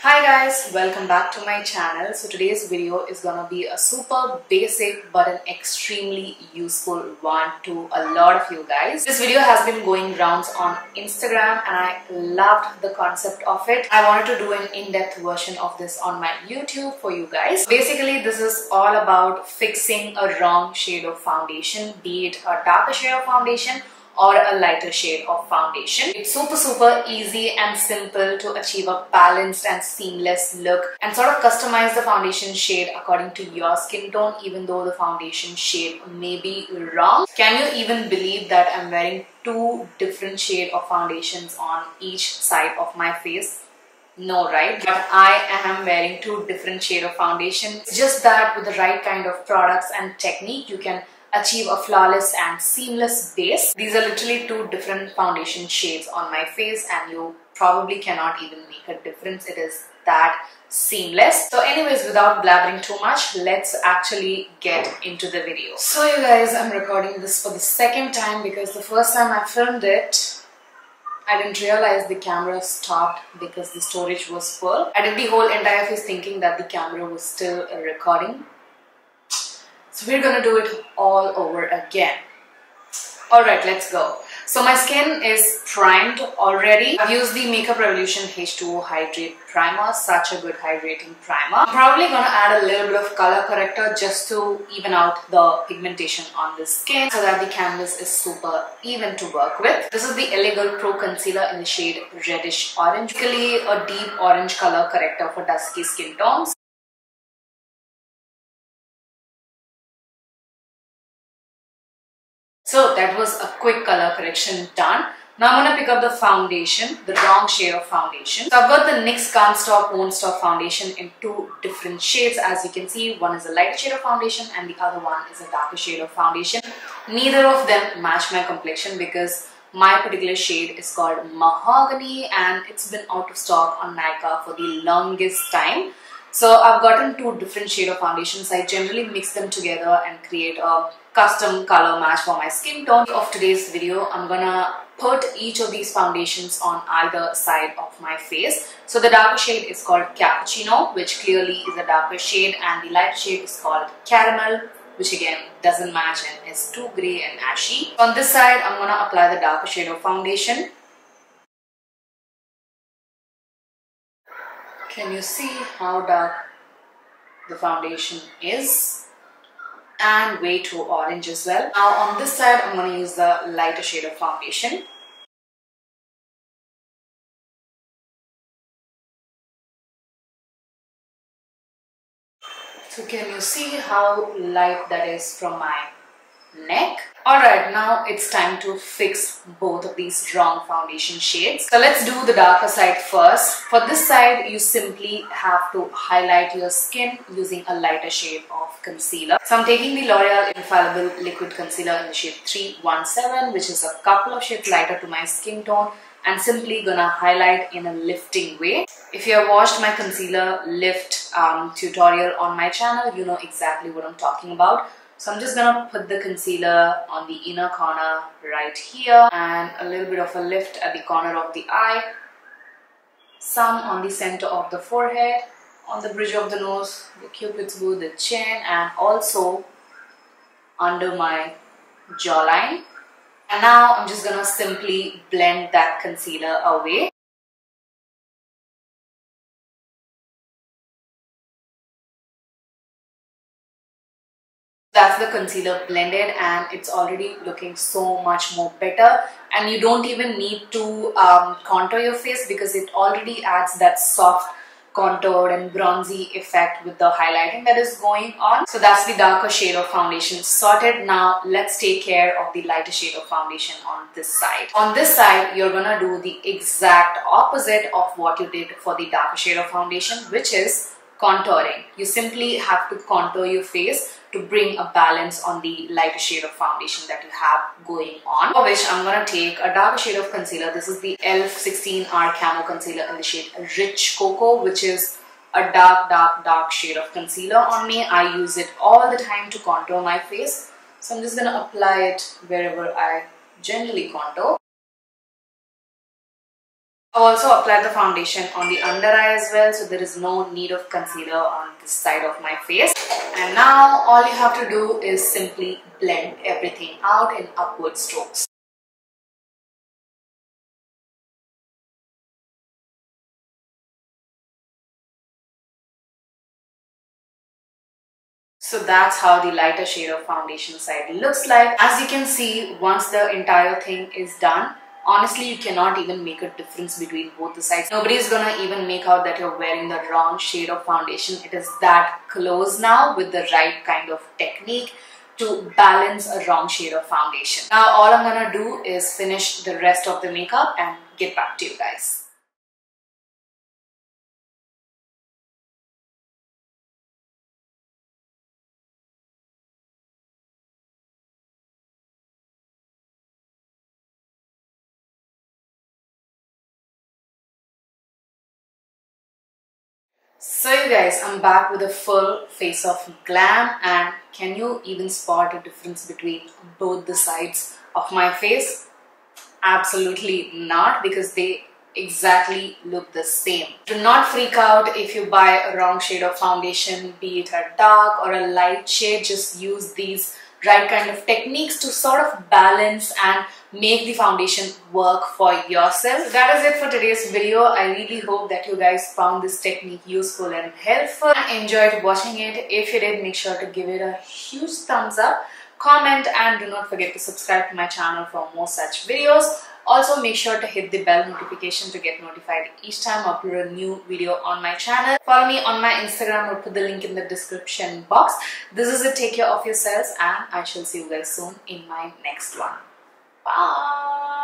Hi guys, welcome back to my channel. So today's video is gonna be a super basic but an extremely useful one to a lot of you guys. This video has been going rounds on Instagram and I loved the concept of it. I wanted to do an in-depth version of this on my YouTube for you guys. Basically, this is all about fixing a wrong shade of foundation, be it a darker shade of foundation or a lighter shade of foundation. It's super easy and simple to achieve a balanced and seamless look and sort of customize the foundation shade according to your skin tone, even though the foundation shade may be wrong. Can you even believe that I'm wearing two different shades of foundations on each side of my face? No, right? But I am wearing two different shades of foundation. It's just that with the right kind of products and technique, you can achieve a flawless and seamless base. These are literally two different foundation shades on my face and you probably cannot even make a difference. It is that seamless. So anyways, without blabbering too much, let's actually get into the video. So you guys, I'm recording this for the second time because the first time I filmed it, I didn't realize the camera stopped because the storage was full. I did the whole entire face thinking that the camera was still recording. So we're gonna do it all over again. Alright, let's go. So my skin is primed already. I've used the Makeup Revolution H2O Hydrate Primer, such a good hydrating primer. I'm probably gonna add a little bit of color corrector just to even out the pigmentation on the skin so that the canvas is super even to work with. This is the e.l.f. Pro Concealer in the shade Reddish Orange. Basically a deep orange color corrector for dusky skin tones. So that was a quick color correction done. Now I'm going to pick up the foundation, the wrong shade of foundation. So I've got the NYX Can't Stop Won't Stop foundation in two different shades. As you can see, one is a lighter shade of foundation and the other one is a darker shade of foundation. Neither of them match my complexion because my particular shade is called Mahogany and it's been out of stock on Nykaa for the longest time. So I've gotten two different shades of foundations. I generally mix them together and create a custom color match for my skin tone. Of today's video, I'm gonna put each of these foundations on either side of my face. So the darker shade is called Cappuccino, which clearly is a darker shade, and the lighter shade is called Caramel, which again doesn't match and is too grey and ashy. On this side, I'm gonna apply the darker shade of foundation. Can you see how dark the foundation is? And way too orange as well. Now on this side, I'm going to use the lighter shade of foundation. So can you see how light that is from my neck? Alright, now it's time to fix both of these wrong foundation shades. So let's do the darker side first. For this side, you simply have to highlight your skin using a lighter shade of concealer. So I'm taking the L'Oreal Infallible Liquid Concealer in the shade 317, which is a couple of shades lighter to my skin tone, and simply gonna highlight in a lifting way. If you have watched my concealer lift tutorial on my channel, you know exactly what I'm talking about. So I'm just gonna put the concealer on the inner corner right here and a little bit of a lift at the corner of the eye, some on the center of the forehead, on the bridge of the nose, the cupid's bow, the chin, and also under my jawline. And now I'm just gonna simply blend that concealer away. That's the concealer blended and it's already looking so much more better, and you don't even need to contour your face because it already adds that soft contoured and bronzy effect with the highlighting that is going on. So that's the darker shade of foundation sorted. Now let's take care of the lighter shade of foundation on this side. On this side, you're gonna do the exact opposite of what you did for the darker shade of foundation, which is contouring. You simply have to contour your face to bring a balance on the lighter shade of foundation that you have going on. For which I'm going to take a darker shade of concealer. This is the e.l.f. 16R Camo Concealer in the shade Rich Cocoa, which is a dark shade of concealer on me. I use it all the time to contour my face. So I'm just going to apply it wherever I generally contour. I also applied the foundation on the under eye as well, so there is no need of concealer on this side of my face. And now all you have to do is simply blend everything out in upward strokes. So that's how the lighter shade of foundation side looks like. As you can see, once the entire thing is done, honestly, you cannot even make a difference between both the sides. Nobody is gonna even make out that you're wearing the wrong shade of foundation. It is that close now with the right kind of technique to balance a wrong shade of foundation. Now all I'm gonna do is finish the rest of the makeup and get back to you guys. So you guys, I'm back with a full face of glam, and can you even spot a difference between both the sides of my face? Absolutely not, because they exactly look the same. Do not freak out if you buy a wrong shade of foundation, be it a dark or a light shade. Just use these right kind of techniques to sort of balance and make the foundation work for yourself. So that is it for today's video. I really hope that you guys found this technique useful and helpful and enjoyed watching it. If you did, make sure to give it a huge thumbs up, comment, and do not forget to subscribe to my channel for more such videos. Also, make sure to hit the bell notification to get notified each time I upload a new video on my channel. Follow me on my Instagram. I'll put the link in the description box. This is it. Take care of yourselves, and I shall see you guys soon in my next one. Bye.